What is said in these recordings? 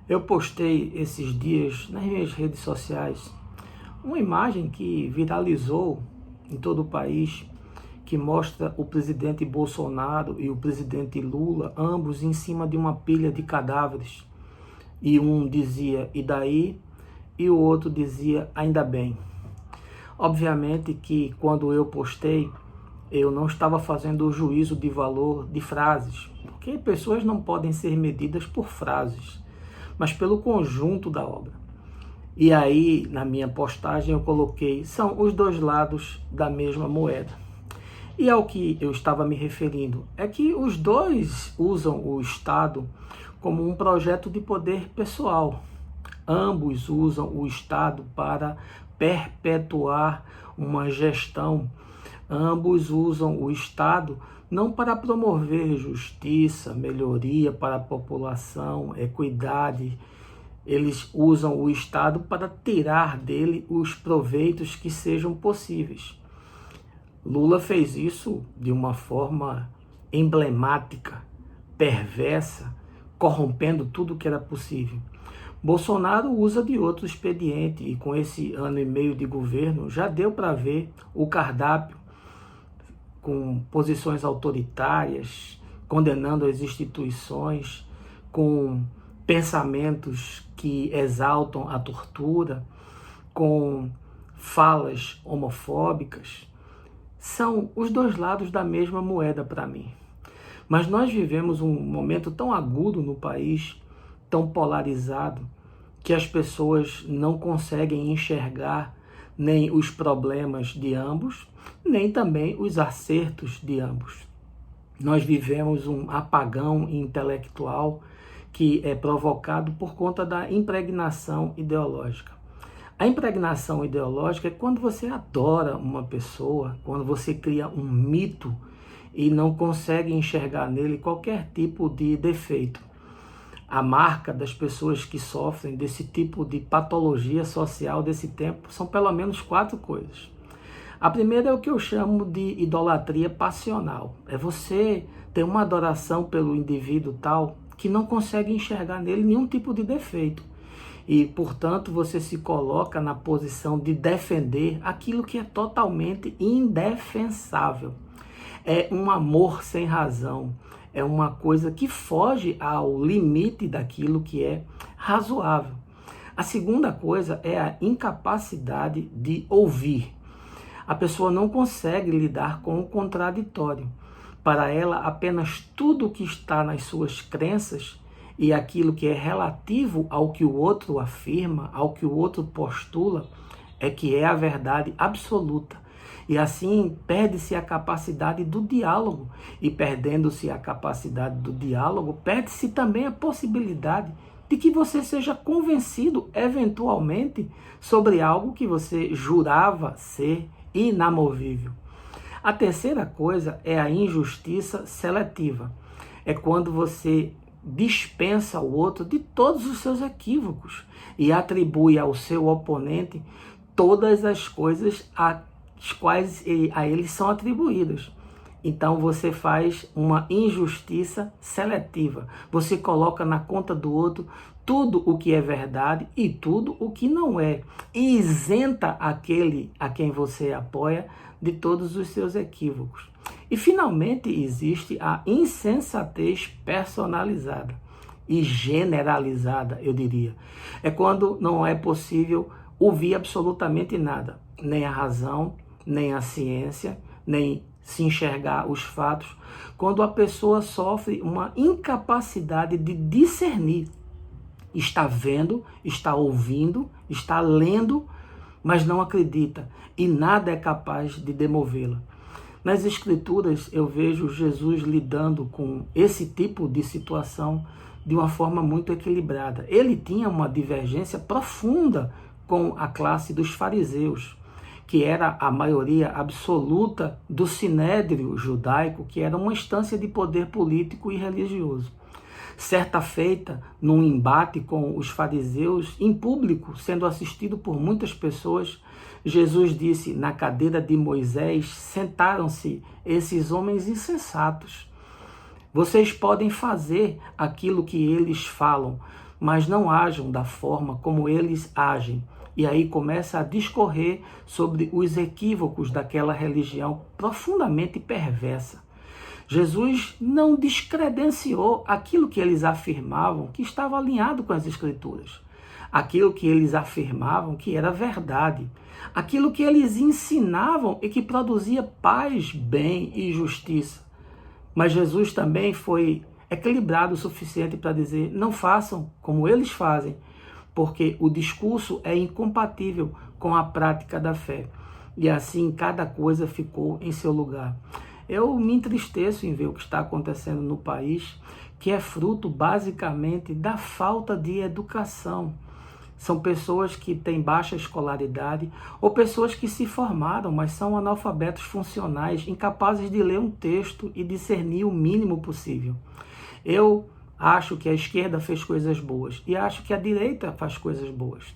Eu postei esses dias nas minhas redes sociais uma imagem que viralizou em todo o país, que mostra o presidente Bolsonaro e o presidente Lula, ambos em cima de uma pilha de cadáveres. E um dizia, e daí? E o outro dizia, ainda bem. Obviamente que quando eu postei, eu não estava fazendo o juízo de valor de frases, porque pessoas não podem ser medidas por frases, mas pelo conjunto da obra. E aí, na minha postagem, eu coloquei, são os dois lados da mesma moeda. E ao que eu estava me referindo é que os dois usam o Estado como um projeto de poder pessoal. Ambos usam o Estado para perpetuar uma gestão. Ambos usam o Estado não para promover justiça, melhoria para a população, equidade. Eles usam o Estado para tirar dele os proveitos que sejam possíveis. Lula fez isso de uma forma emblemática, perversa, corrompendo tudo que era possível. Bolsonaro usa de outro expediente e com esse ano e meio de governo já deu para ver o cardápio com posições autoritárias, condenando as instituições, com pensamentos que exaltam a tortura, com falas homofóbicas. São os dois lados da mesma moeda para mim. Mas nós vivemos um momento tão agudo no país, tão polarizado, que as pessoas não conseguem enxergar nem os problemas de ambos, nem também os acertos de ambos. Nós vivemos um apagão intelectual que é provocado por conta da impregnação ideológica. A impregnação ideológica é quando você adora uma pessoa, quando você cria um mito e não consegue enxergar nele qualquer tipo de defeito. A marca das pessoas que sofrem desse tipo de patologia social desse tempo são pelo menos 4 coisas. A primeira é o que eu chamo de idolatria passional. É você ter uma adoração pelo indivíduo tal que não consegue enxergar nele nenhum tipo de defeito. E, portanto, você se coloca na posição de defender aquilo que é totalmente indefensável. É um amor sem razão. É uma coisa que foge ao limite daquilo que é razoável. A segunda coisa é a incapacidade de ouvir. A pessoa não consegue lidar com o contraditório. Para ela, apenas tudo que está nas suas crenças e aquilo que é relativo ao que o outro afirma, ao que o outro postula, é que é a verdade absoluta. E assim perde-se a capacidade do diálogo. E perdendo-se a capacidade do diálogo, perde-se também a possibilidade de que você seja convencido, eventualmente, sobre algo que você jurava ser inamovível. A terceira coisa é a injustiça seletiva. É quando você dispensa o outro de todos os seus equívocos e atribui ao seu oponente todas as coisas as quais a eles são atribuídas. Então você faz uma injustiça seletiva. Você coloca na conta do outro tudo o que é verdade e tudo o que não é. E isenta aquele a quem você apoia de todos os seus equívocos. E finalmente existe a insensatez personalizada e generalizada, eu diria. É quando não é possível ouvir absolutamente nada, nem a razão, nem a ciência, nem se enxergar os fatos, quando a pessoa sofre uma incapacidade de discernir. Está vendo, está ouvindo, está lendo, mas não acredita e nada é capaz de demovê-la. Nas Escrituras eu vejo Jesus lidando com esse tipo de situação de uma forma muito equilibrada. Ele tinha uma divergência profunda com a classe dos fariseus, que era a maioria absoluta do sinédrio judaico, que era uma instância de poder político e religioso. Certa feita, num embate com os fariseus, em público, sendo assistido por muitas pessoas, Jesus disse, na cadeira de Moisés, sentaram-se esses homens insensatos. Vocês podem fazer aquilo que eles falam, mas não ajam da forma como eles agem. E aí começa a discorrer sobre os equívocos daquela religião profundamente perversa. Jesus não descredenciou aquilo que eles afirmavam que estava alinhado com as Escrituras. Aquilo que eles afirmavam que era verdade. Aquilo que eles ensinavam e que produzia paz, bem e justiça. Mas Jesus também foi equilibrado o suficiente para dizer: não façam como eles fazem, porque o discurso é incompatível com a prática da fé. E assim cada coisa ficou em seu lugar. Eu me entristeço em ver o que está acontecendo no país, que é fruto basicamente da falta de educação. São pessoas que têm baixa escolaridade ou pessoas que se formaram, mas são analfabetos funcionais, incapazes de ler um texto e discernir o mínimo possível. Eu acho que a esquerda fez coisas boas e acho que a direita faz coisas boas.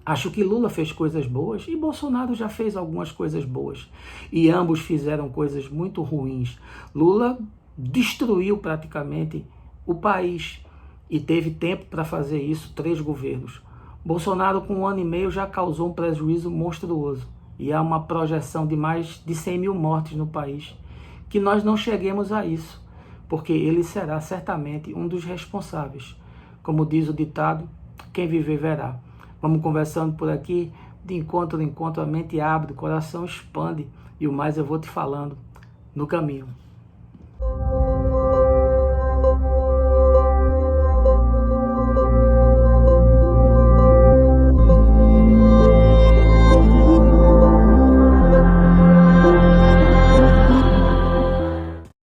Acho que Lula fez coisas boas e Bolsonaro já fez algumas coisas boas. E ambos fizeram coisas muito ruins. Lula destruiu praticamente o país e teve tempo para fazer isso, 3 governos. Bolsonaro, com 1 ano e meio, já causou um prejuízo monstruoso. E há uma projeção de mais de 100 mil mortes no país. Que nós não cheguemos a isso, porque ele será certamente um dos responsáveis. Como diz o ditado, quem viver verá. Vamos conversando por aqui, de encontro em encontro, a mente abre, o coração expande, e o mais eu vou te falando no caminho.